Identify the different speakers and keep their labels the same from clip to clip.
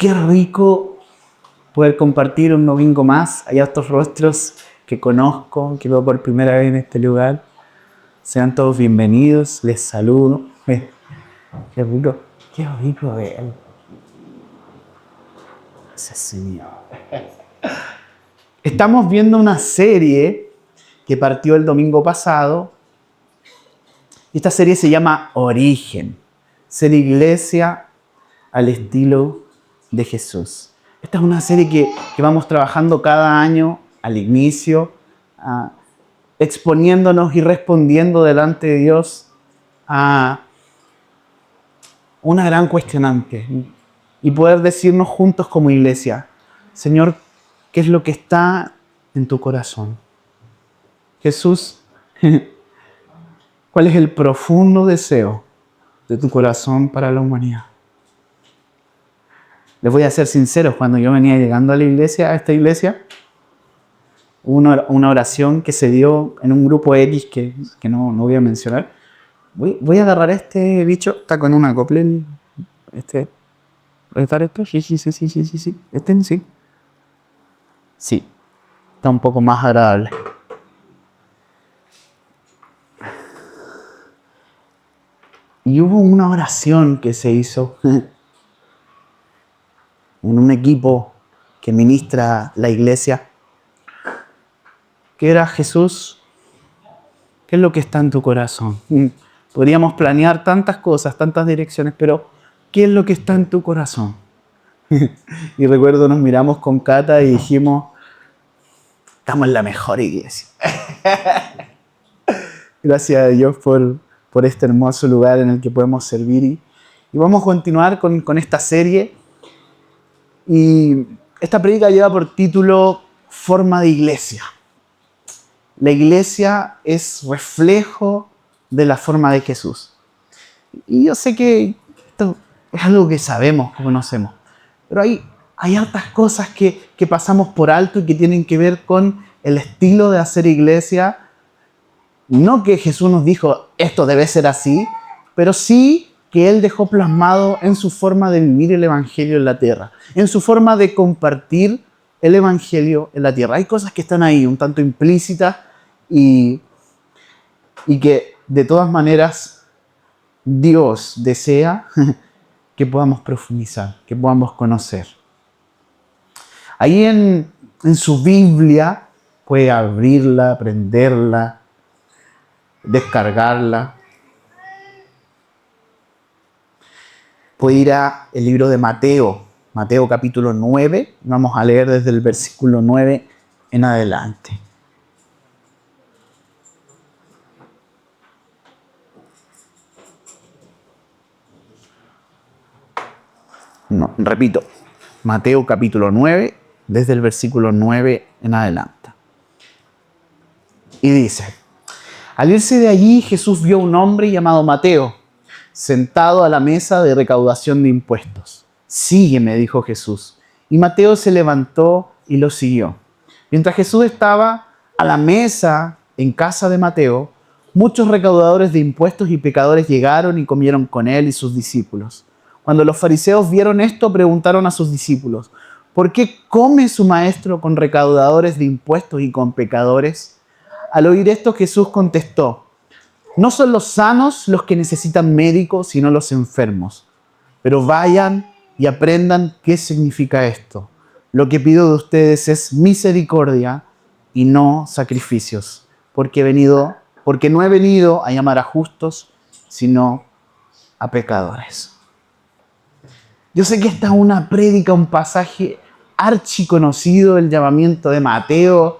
Speaker 1: qué rico poder compartir un domingo más. Hay estos rostros que conozco, que veo por primera vez en este lugar. Sean todos bienvenidos, les saludo. Qué rico ver. Ese Señor. Estamos viendo una serie que partió el domingo pasado. Esta serie se llama Origen. Ser iglesia al estilo de Jesús. Esta es una serie que vamos trabajando cada año al inicio, exponiéndonos y respondiendo delante de Dios a una gran cuestionante y poder decirnos juntos como iglesia: Señor, ¿qué es lo que está en tu corazón? Jesús, ¿cuál es el profundo deseo de tu corazón para la humanidad? Les voy a ser sinceros, cuando yo venía llegando a la iglesia, a esta iglesia, una oración que se dio en un grupo X que no voy a mencionar. Voy a agarrar este bicho, está con una acople. ¿Puede estar esto? Sí. Sí. Sí, está un poco más agradable. Y hubo una oración que se hizo en un equipo que ministra la iglesia, que era: Jesús, ¿qué es lo que está en tu corazón? Podríamos planear tantas cosas, tantas direcciones, pero ¿qué es lo que está en tu corazón? Y recuerdo, nos miramos con Cata y dijimos: estamos en la mejor iglesia. Gracias a Dios por este hermoso lugar en el que podemos servir. Y vamos a continuar con esta serie. Y esta prédica lleva por título Forma de Iglesia. La iglesia es reflejo de la forma de Jesús. Y yo sé que esto es algo que sabemos, que conocemos. Pero hay hartas cosas que pasamos por alto y que tienen que ver con el estilo de hacer iglesia. No que Jesús nos dijo, esto debe ser así, pero sí que Él dejó plasmado en su forma de vivir el Evangelio en la tierra, en su forma de compartir el Evangelio en la tierra. Hay cosas que están ahí, un tanto implícitas y que de todas maneras Dios desea que podamos profundizar, que podamos conocer. Ahí en su Biblia puede abrirla, aprenderla, descargarla. Puede ir al libro de Mateo capítulo 9. Vamos a leer desde el versículo 9 en adelante. No, repito, Mateo capítulo 9, desde el versículo 9 en adelante. Y dice: al irse de allí, Jesús vio a un hombre llamado Mateo, sentado a la mesa de recaudación de impuestos. Sígueme, dijo Jesús. Y Mateo se levantó y lo siguió. Mientras Jesús estaba a la mesa en casa de Mateo, muchos recaudadores de impuestos y pecadores llegaron y comieron con él y sus discípulos. Cuando los fariseos vieron esto, preguntaron a sus discípulos: ¿por qué come su maestro con recaudadores de impuestos y con pecadores? Al oír esto, Jesús contestó: no son los sanos los que necesitan médicos, sino los enfermos. Pero vayan y aprendan qué significa esto. Lo que pido de ustedes es misericordia y no sacrificios, porque no he venido a llamar a justos, sino a pecadores. Yo sé que esta es una prédica, un pasaje archiconocido, el llamamiento de Mateo,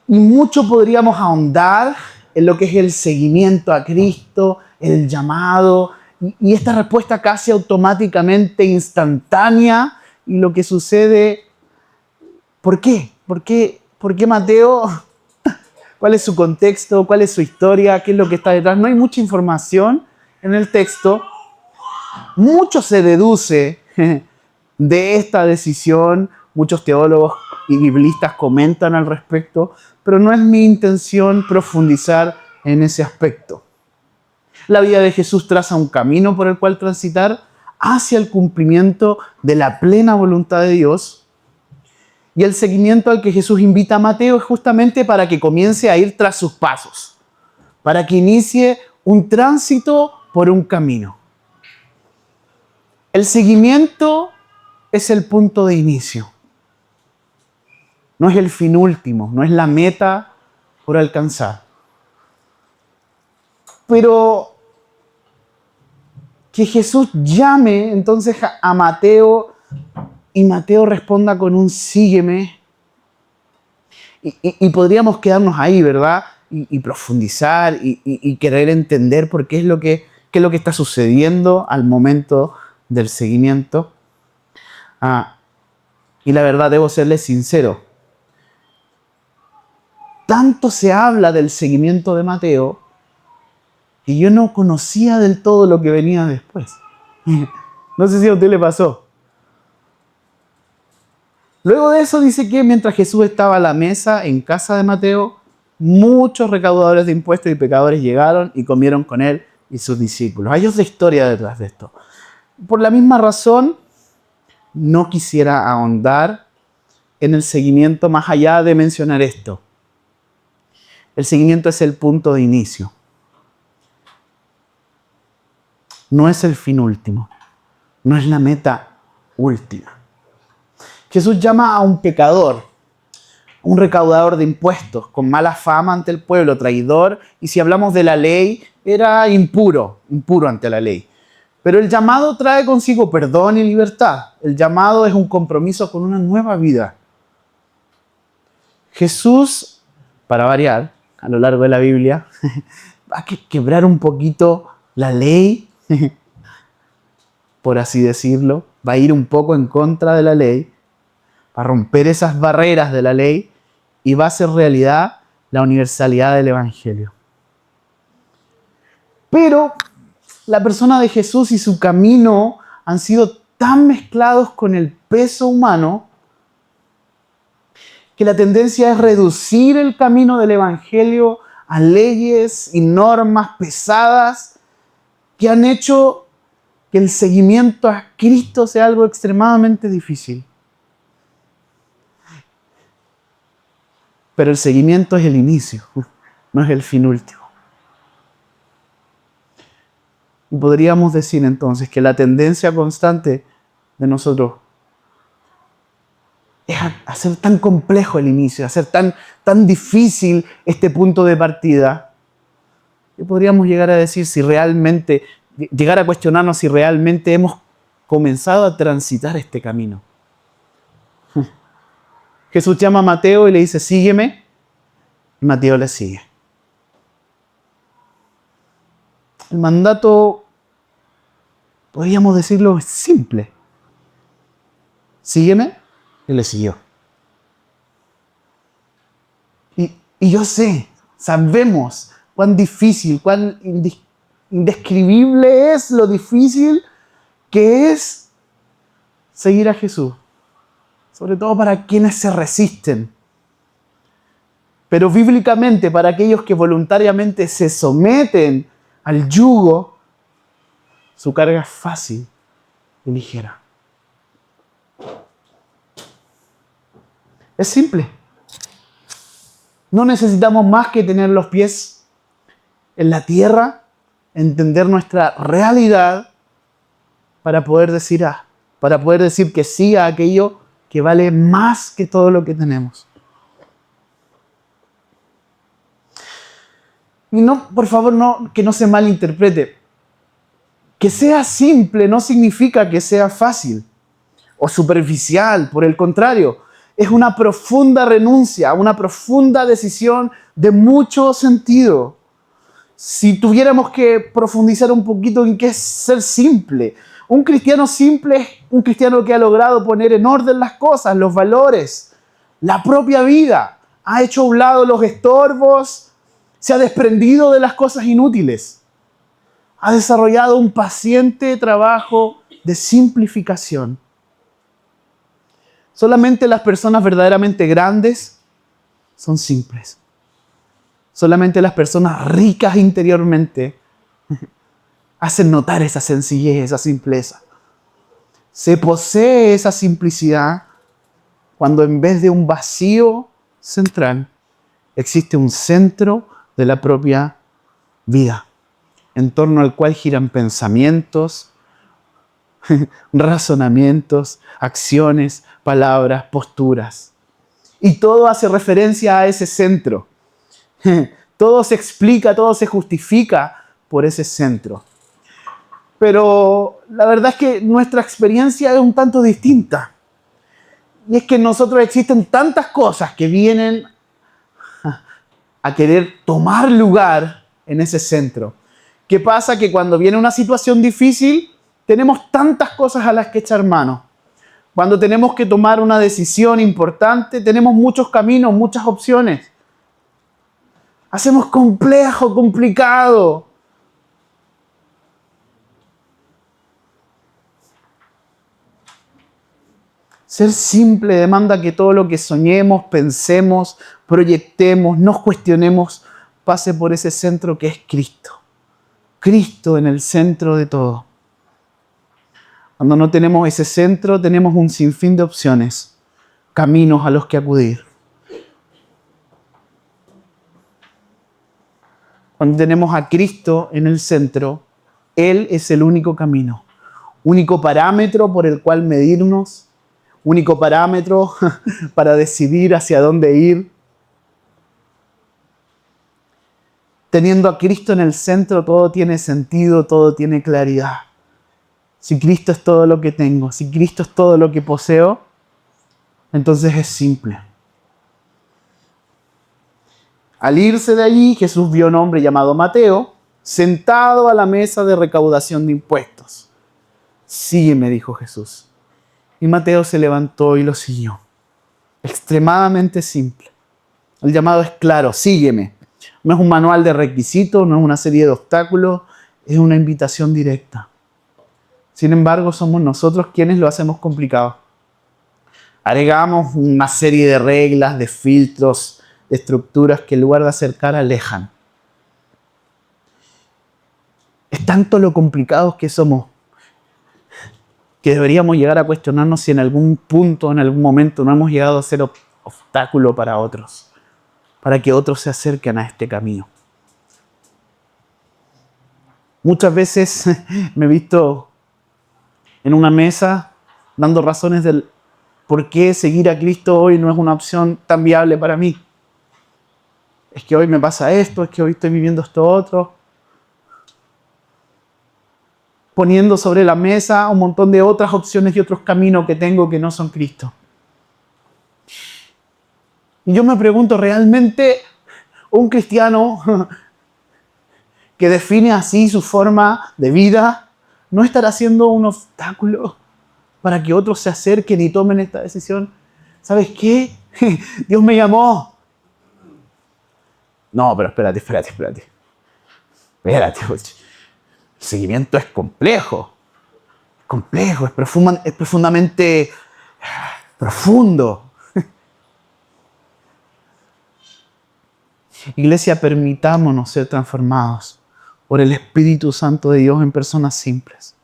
Speaker 1: y mucho podríamos ahondar en lo que es el seguimiento a Cristo, el llamado, y esta respuesta casi automáticamente instantánea, y lo que sucede. ¿Por qué? ¿Por qué Mateo? ¿Cuál es su contexto? ¿Cuál es su historia? ¿Qué es lo que está detrás? No hay mucha información en el texto. Mucho se deduce de esta decisión. Muchos teólogos y biblistas comentan al respecto, pero no es mi intención profundizar en ese aspecto. La vida de Jesús traza un camino por el cual transitar hacia el cumplimiento de la plena voluntad de Dios. Y el seguimiento al que Jesús invita a Mateo es justamente para que comience a ir tras sus pasos, para que inicie un tránsito por un camino. El seguimiento es el punto de inicio. No es el fin último, no es la meta por alcanzar. Pero que Jesús llame entonces a Mateo y Mateo responda con un sígueme. Y podríamos quedarnos ahí, ¿verdad? Y profundizar y querer entender por qué es lo que está sucediendo al momento del seguimiento. Y la verdad, debo serles sincero. Tanto se habla del seguimiento de Mateo que yo no conocía del todo lo que venía después. No sé si a usted le pasó. Luego de eso dice que mientras Jesús estaba a la mesa en casa de Mateo, muchos recaudadores de impuestos y pecadores llegaron y comieron con él y sus discípulos. Hay otra historia detrás de esto. Por la misma razón, no quisiera ahondar en el seguimiento más allá de mencionar esto. El seguimiento es el punto de inicio. No es el fin último. No es la meta última. Jesús llama a un pecador, un recaudador de impuestos, con mala fama ante el pueblo, traidor, y si hablamos de la ley, era impuro ante la ley. Pero el llamado trae consigo perdón y libertad. El llamado es un compromiso con una nueva vida. Jesús, para variar, a lo largo de la Biblia, va a quebrar un poquito la ley, por así decirlo, va a ir un poco en contra de la ley, va a romper esas barreras de la ley y va a hacer realidad la universalidad del Evangelio. Pero la persona de Jesús y su camino han sido tan mezclados con el peso humano que la tendencia es reducir el camino del Evangelio a leyes y normas pesadas que han hecho que el seguimiento a Cristo sea algo extremadamente difícil. Pero el seguimiento es el inicio, no es el fin último. Y podríamos decir entonces que la tendencia constante de nosotros es hacer tan complejo el inicio, hacer tan difícil este punto de partida, que podríamos llegar a decir llegar a cuestionarnos si realmente hemos comenzado a transitar este camino. Jesús llama a Mateo y le dice, sígueme, y Mateo le sigue. El mandato, podríamos decirlo, es simple. Sígueme, y le siguió. Y yo sabemos cuán difícil, cuán indescribible es lo difícil que es seguir a Jesús. Sobre todo para quienes se resisten. Pero bíblicamente, para aquellos que voluntariamente se someten al yugo, su carga es fácil y ligera. Es simple. No necesitamos más que tener los pies en la tierra, entender nuestra realidad para poder decir que sí a aquello que vale más que todo lo que tenemos. Y no, por favor, que no se malinterprete. Que sea simple no significa que sea fácil o superficial, por el contrario. Es una profunda renuncia, una profunda decisión de mucho sentido. Si tuviéramos que profundizar un poquito en qué es ser simple. Un cristiano simple es un cristiano que ha logrado poner en orden las cosas, los valores, la propia vida. Ha hecho a un lado los estorbos, se ha desprendido de las cosas inútiles. Ha desarrollado un paciente trabajo de simplificación. Solamente las personas verdaderamente grandes son simples. Solamente las personas ricas interiormente hacen notar esa sencillez, esa simpleza. Se posee esa simplicidad cuando en vez de un vacío central, existe un centro de la propia vida, en torno al cual giran pensamientos, razonamientos, acciones, palabras, posturas. Y todo hace referencia a ese centro. Todo se explica, todo se justifica por ese centro. Pero la verdad es que nuestra experiencia es un tanto distinta. Y es que en nosotros existen tantas cosas que vienen a querer tomar lugar en ese centro. ¿Qué pasa? Que cuando viene una situación difícil, tenemos tantas cosas a las que echar mano. Cuando tenemos que tomar una decisión importante, tenemos muchos caminos, muchas opciones. Hacemos complejo, complicado. Ser simple demanda que todo lo que soñemos, pensemos, proyectemos, nos cuestionemos, pase por ese centro que es Cristo. Cristo en el centro de todo. Cuando no tenemos ese centro, tenemos un sinfín de opciones, caminos a los que acudir. Cuando tenemos a Cristo en el centro, Él es el único camino, único parámetro por el cual medirnos, único parámetro para decidir hacia dónde ir. Teniendo a Cristo en el centro, todo tiene sentido, todo tiene claridad. Si Cristo es todo lo que tengo, si Cristo es todo lo que poseo, entonces es simple. Al irse de allí, Jesús vio a un hombre llamado Mateo, sentado a la mesa de recaudación de impuestos. Sígueme, dijo Jesús. Y Mateo se levantó y lo siguió. Extremadamente simple. El llamado es claro, sígueme. No es un manual de requisitos, no es una serie de obstáculos, es una invitación directa. Sin embargo, somos nosotros quienes lo hacemos complicado. Agregamos una serie de reglas, de filtros, de estructuras que en lugar de acercar, alejan. Es tanto lo complicados que somos que deberíamos llegar a cuestionarnos si en algún punto, en algún momento, no hemos llegado a ser obstáculo para otros, para que otros se acerquen a este camino. Muchas veces me he visto en una mesa dando razones del por qué seguir a Cristo hoy no es una opción tan viable para mí. Es que hoy me pasa esto, es que hoy estoy viviendo esto otro. Poniendo sobre la mesa un montón de otras opciones y otros caminos que tengo que no son Cristo. Y yo me pregunto, ¿realmente un cristiano que define así su forma de vida no estará siendo un obstáculo para que otros se acerquen y tomen esta decisión? ¿Sabes qué? Dios me llamó. No, pero espérate. Espérate. El seguimiento es complejo. Es profundamente profundo. Iglesia, permitámonos ser transformados por el Espíritu Santo de Dios en personas simples,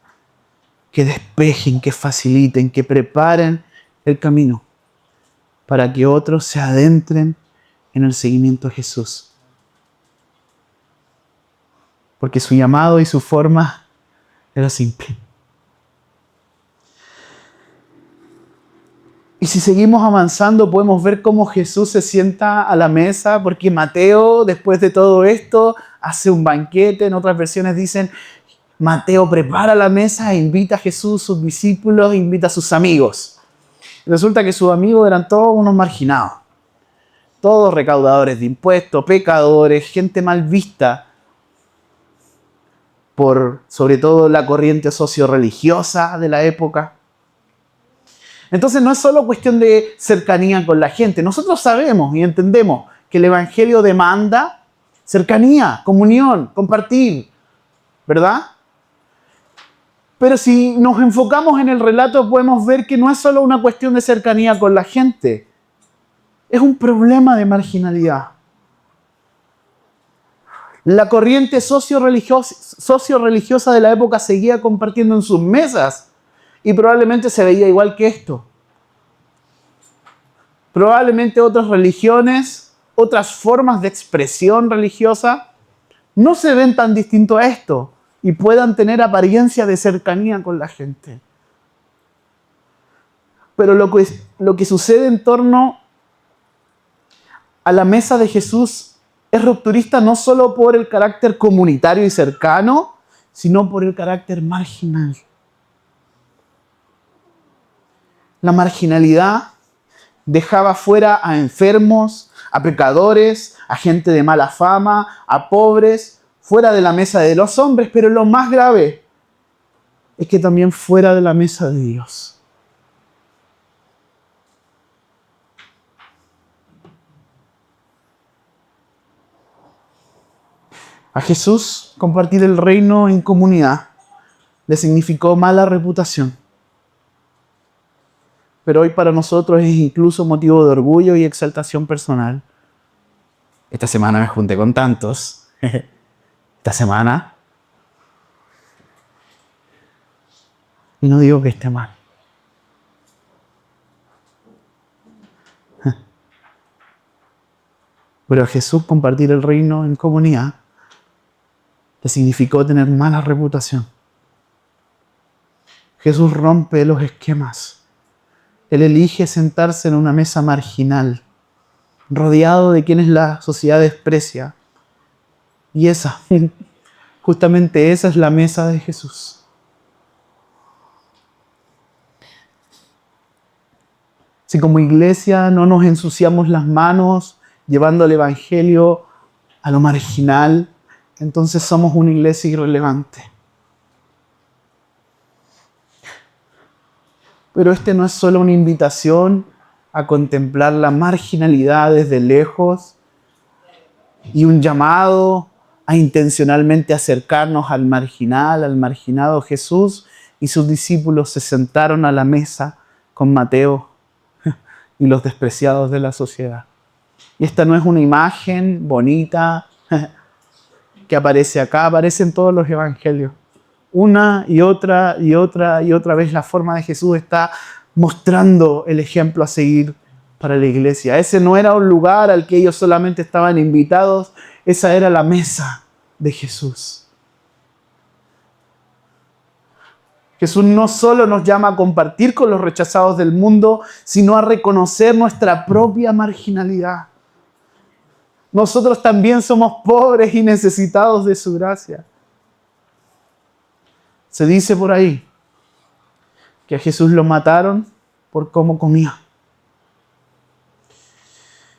Speaker 1: que despejen, que faciliten, que preparen el camino para que otros se adentren en el seguimiento de Jesús. Porque su llamado y su forma era simple. Y si seguimos avanzando, podemos ver cómo Jesús se sienta a la mesa, porque Mateo, después de todo esto, hace un banquete. En otras versiones dicen, Mateo prepara la mesa e invita a Jesús, sus discípulos, invita a sus amigos. Resulta que sus amigos eran todos unos marginados. Todos recaudadores de impuestos, pecadores, gente mal vista por, sobre todo, la corriente socio-religiosa de la época. Entonces no es solo cuestión de cercanía con la gente. Nosotros sabemos y entendemos que el Evangelio demanda cercanía, comunión, compartir, ¿verdad? Pero si nos enfocamos en el relato podemos ver que no es solo una cuestión de cercanía con la gente. Es un problema de marginalidad. La corriente socio-religiosa de la época seguía compartiendo en sus mesas y probablemente se veía igual que esto. Probablemente otras religiones, otras formas de expresión religiosa, no se ven tan distinto a esto y puedan tener apariencia de cercanía con la gente. Pero lo que sucede en torno a la mesa de Jesús es rupturista no solo por el carácter comunitario y cercano, sino por el carácter marginal. La marginalidad dejaba fuera a enfermos, a pecadores, a gente de mala fama, a pobres, fuera de la mesa de los hombres, pero lo más grave es que también fuera de la mesa de Dios. A Jesús compartir el reino en comunidad le significó mala reputación. Pero hoy para nosotros es incluso motivo de orgullo y exaltación personal. Esta semana me junté con tantos. Esta semana. Y no digo que esté mal. Pero a Jesús compartir el reino en comunidad le significó tener mala reputación. Jesús rompe los esquemas. Él elige sentarse en una mesa marginal, rodeado de quienes la sociedad desprecia. Y justamente esa es la mesa de Jesús. Si como iglesia no nos ensuciamos las manos llevando el evangelio a lo marginal, entonces somos una iglesia irrelevante. Pero no es solo una invitación a contemplar la marginalidad desde lejos y un llamado a intencionalmente acercarnos al marginal, al marginado. Jesús y sus discípulos se sentaron a la mesa con Mateo y los despreciados de la sociedad. Y esta no es una imagen bonita que aparece acá, aparece en todos los evangelios. Una y otra y otra y otra vez la forma de Jesús está mostrando el ejemplo a seguir para la iglesia. Ese no era un lugar al que ellos solamente estaban invitados, esa era la mesa de Jesús. Jesús no solo nos llama a compartir con los rechazados del mundo, sino a reconocer nuestra propia marginalidad. Nosotros también somos pobres y necesitados de su gracia. Se dice por ahí que a Jesús lo mataron por cómo comía.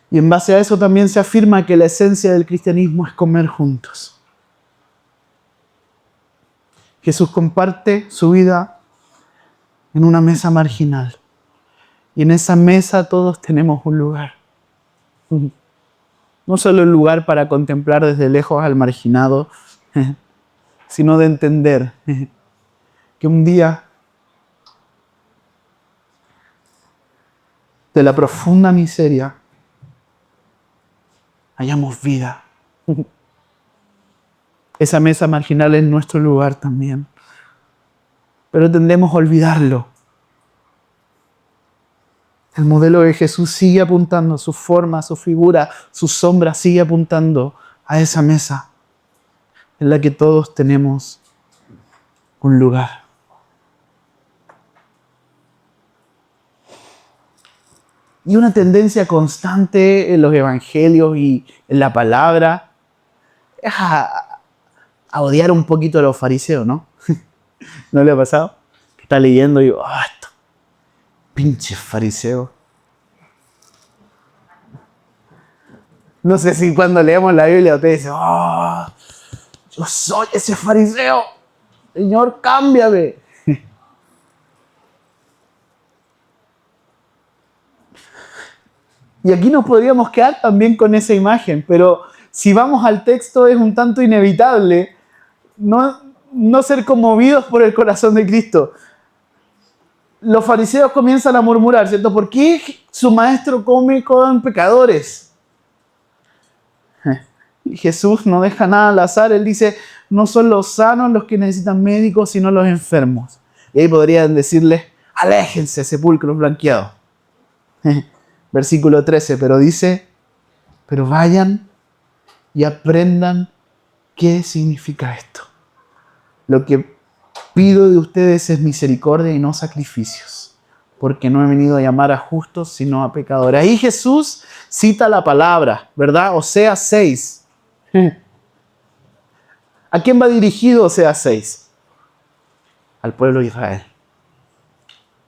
Speaker 1: Y en base a eso también se afirma que la esencia del cristianismo es comer juntos. Jesús comparte su vida en una mesa marginal. Y en esa mesa todos tenemos un lugar. No solo un lugar para contemplar desde lejos al marginado, sino de entender que un día de la profunda miseria hallamos vida. Esa mesa marginal es nuestro lugar también. Pero tendemos a olvidarlo. El modelo de Jesús sigue apuntando, su forma, su figura, su sombra sigue apuntando a esa mesa en la que todos tenemos un lugar. Y una tendencia constante en los evangelios y en la palabra es a odiar un poquito a los fariseos, ¿no? ¿No le ha pasado? Que está leyendo y digo, estos pinches fariseos. No sé si cuando leemos la Biblia ustedes dicen, yo soy ese fariseo. Señor, cámbiame. Y aquí nos podríamos quedar también con esa imagen, pero si vamos al texto es un tanto inevitable no ser conmovidos por el corazón de Cristo. Los fariseos comienzan a murmurar, ¿cierto? ¿Por qué su maestro come con pecadores? Y Jesús no deja nada al azar. Él dice, no son los sanos los que necesitan médicos, sino los enfermos. Y ahí podrían decirles, aléjense, sepulcros blanqueados. Versículo 13, pero dice, pero vayan y aprendan qué significa esto. Lo que pido de ustedes es misericordia y no sacrificios, porque no he venido a llamar a justos, sino a pecadores. Ahí Jesús cita la palabra, ¿verdad? Oseas 6. ¿A quién va dirigido Oseas 6? Al pueblo de Israel.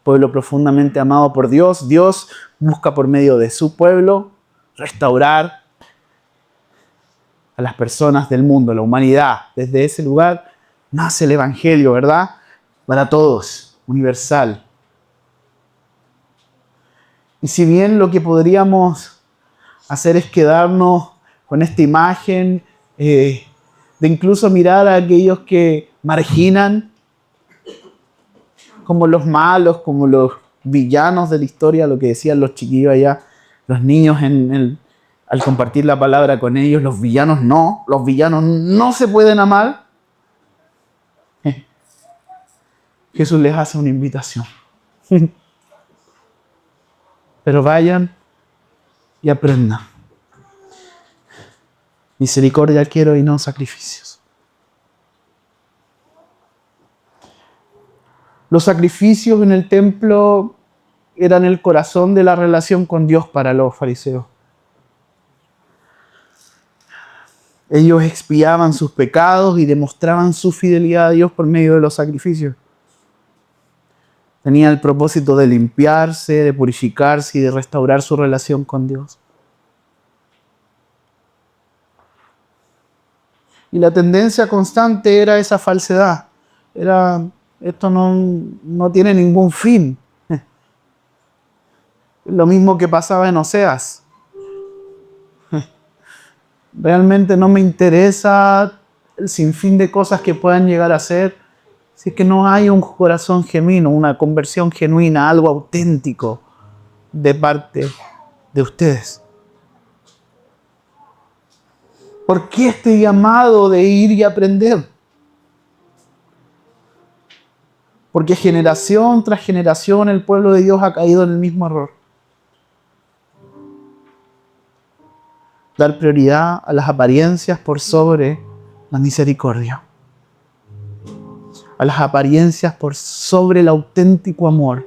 Speaker 1: Pueblo profundamente amado por Dios. Dios busca por medio de su pueblo restaurar a las personas del mundo, la humanidad. Desde ese lugar nace el Evangelio, ¿verdad? Para todos, universal. Y si bien lo que podríamos hacer es quedarnos con esta imagen de incluso mirar a aquellos que marginan como los malos, como los villanos de la historia, lo que decían los chiquillos allá, los niños al compartir la palabra con ellos, los villanos no se pueden amar. Jesús les hace una invitación. Pero vayan y aprendan. Misericordia quiero y no sacrificios. Los sacrificios en el templo eran el corazón de la relación con Dios para los fariseos. Ellos expiaban sus pecados y demostraban su fidelidad a Dios por medio de los sacrificios. Tenía el propósito de limpiarse, de purificarse y de restaurar su relación con Dios. Y la tendencia constante era esa falsedad. Esto no tiene ningún fin. Lo mismo que pasaba en Oseas. Realmente no me interesa el sinfín de cosas que puedan llegar a ser si es que no hay un corazón genuino, una conversión genuina, algo auténtico de parte de ustedes. ¿Por qué este llamado de ir y aprender? Porque generación tras generación el pueblo de Dios ha caído en el mismo error. Dar prioridad a las apariencias por sobre la misericordia. A las apariencias por sobre el auténtico amor.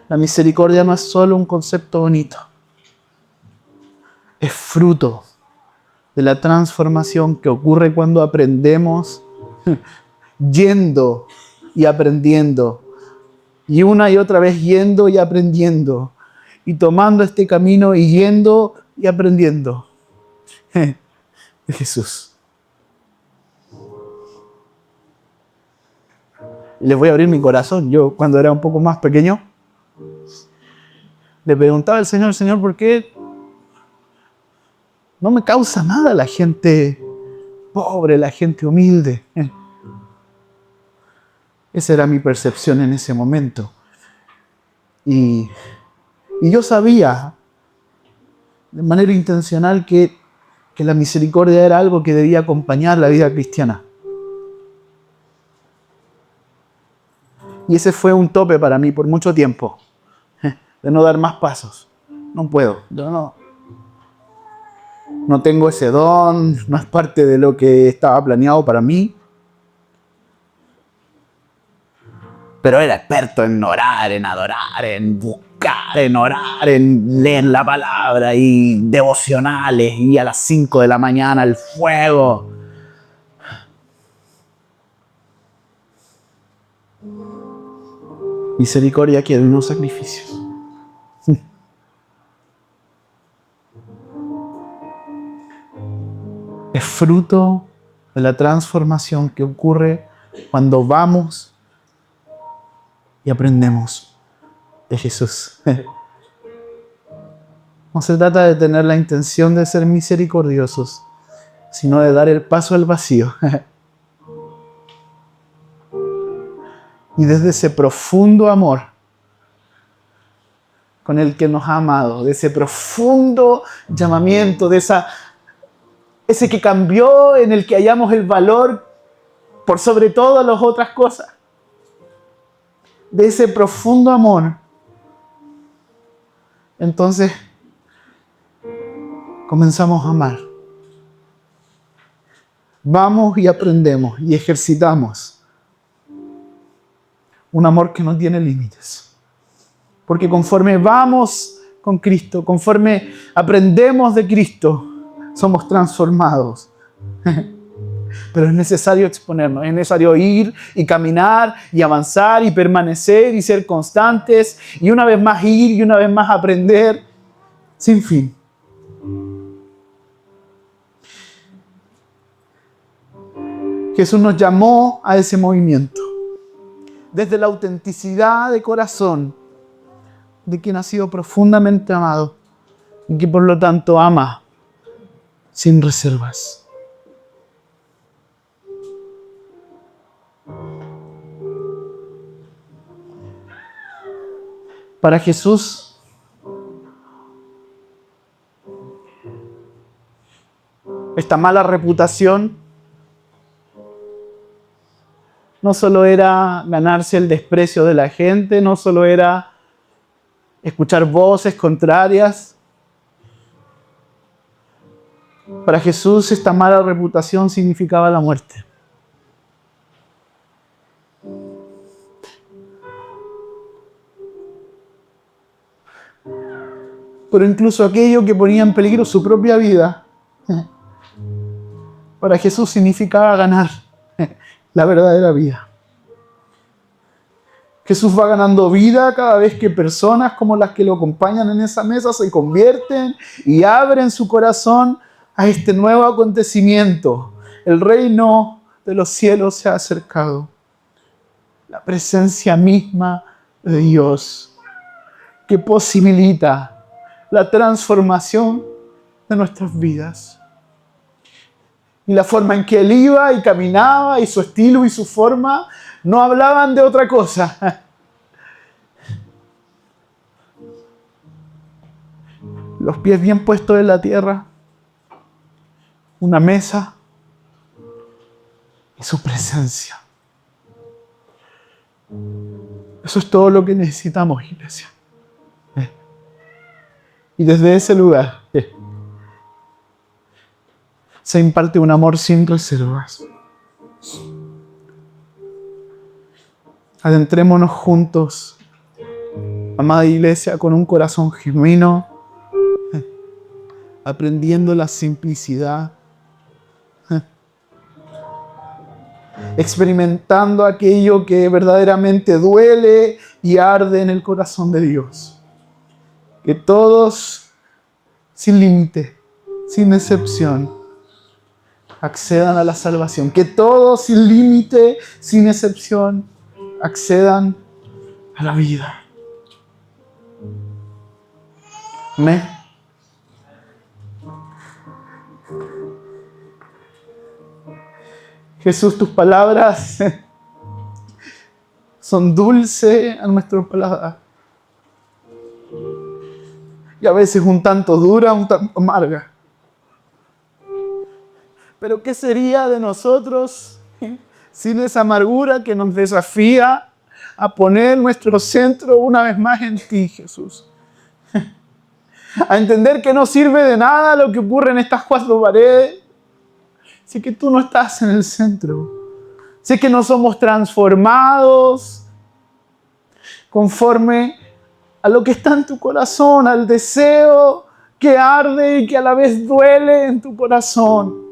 Speaker 1: La misericordia no es solo un concepto bonito. Es fruto de la transformación que ocurre cuando aprendemos yendo y aprendiendo. Y una y otra vez yendo y aprendiendo. Y tomando este camino y yendo y aprendiendo. De Jesús. Y les voy a abrir mi corazón. Yo, cuando era un poco más pequeño, le preguntaba al Señor, Señor, ¿por qué no me causa nada la gente pobre, la gente humilde? Esa era mi percepción en ese momento. Y yo sabía, de manera intencional, que la misericordia era algo que debía acompañar la vida cristiana. Y ese fue un tope para mí por mucho tiempo, de no dar más pasos. No puedo, yo no tengo ese don, no es parte de lo que estaba planeado para mí. Pero era experto en orar, en adorar, en buscar, en orar, en leer la palabra y devocionales y a las 5 de la mañana el fuego. Misericordia quiero y no sacrificios. Es fruto de la transformación que ocurre cuando vamos y aprendemos de Jesús. No se trata de tener la intención de ser misericordiosos, sino de dar el paso al vacío. Y desde ese profundo amor con el que nos ha amado, de ese profundo llamamiento, ese que cambió, en el que hallamos el valor por sobre todas las otras cosas. De ese profundo amor. Entonces, comenzamos a amar. Vamos y aprendemos y ejercitamos un amor que no tiene límites. Porque conforme vamos con Cristo, conforme aprendemos de Cristo, somos transformados. Pero es necesario exponernos, es necesario ir y caminar y avanzar y permanecer y ser constantes y una vez más ir y una vez más aprender sin fin. Jesús nos llamó a ese movimiento desde la autenticidad de corazón de quien ha sido profundamente amado y que por lo tanto ama sin reservas. Para Jesús, esta mala reputación no solo era ganarse el desprecio de la gente, no solo era escuchar voces contrarias. Para Jesús esta mala reputación significaba la muerte. Pero incluso aquello que ponía en peligro su propia vida, para Jesús significaba ganar la verdadera vida. Jesús va ganando vida cada vez que personas como las que lo acompañan en esa mesa se convierten y abren su corazón a este nuevo acontecimiento. El reino de los cielos se ha acercado. La presencia misma de Dios que posibilita la transformación de nuestras vidas. Y la forma en que Él iba y caminaba y su estilo y su forma no hablaban de otra cosa. Los pies bien puestos en la tierra, una mesa y su presencia. Eso es todo lo que necesitamos, iglesia. Y desde ese lugar se imparte un amor sin reservas. Adentrémonos juntos, amada iglesia, con un corazón genuino, aprendiendo la simplicidad, experimentando aquello que verdaderamente duele y arde en el corazón de Dios. Que todos, sin límite, sin excepción, accedan a la salvación. Que todos, sin límite, sin excepción, accedan a la vida. Amén. Jesús, tus palabras son dulces a nuestro paladar. Y a veces un tanto dura, un tanto amarga. Pero ¿qué sería de nosotros sin esa amargura que nos desafía a poner nuestro centro una vez más en ti, Jesús? A entender que no sirve de nada lo que ocurre en estas cuatro paredes. Si que tú no estás en el centro. Si que no somos transformados conforme a lo que está en tu corazón, al deseo que arde y que a la vez duele en tu corazón.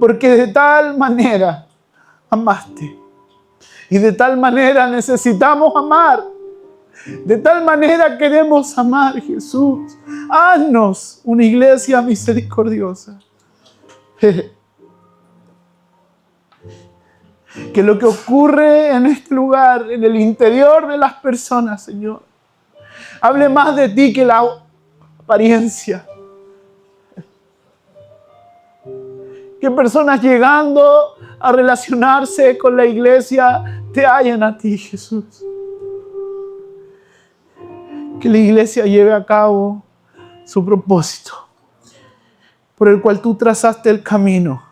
Speaker 1: Porque de tal manera amaste. Y de tal manera necesitamos amar. De tal manera queremos amar, Jesús. Haznos una iglesia misericordiosa. Que lo que ocurre en este lugar, en el interior de las personas, Señor, hable más de ti que la apariencia. Que personas llegando a relacionarse con la iglesia te hallen a ti, Jesús. Que la iglesia lleve a cabo su propósito, por el cual tú trazaste el camino,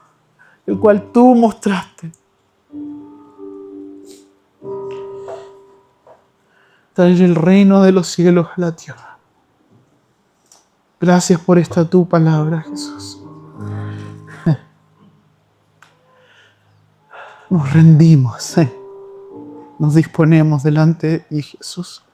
Speaker 1: el cual tú mostraste. Traer el reino de los cielos a la tierra. Gracias por esta tu palabra, Jesús. Nos rendimos, nos disponemos delante de ti, Jesús.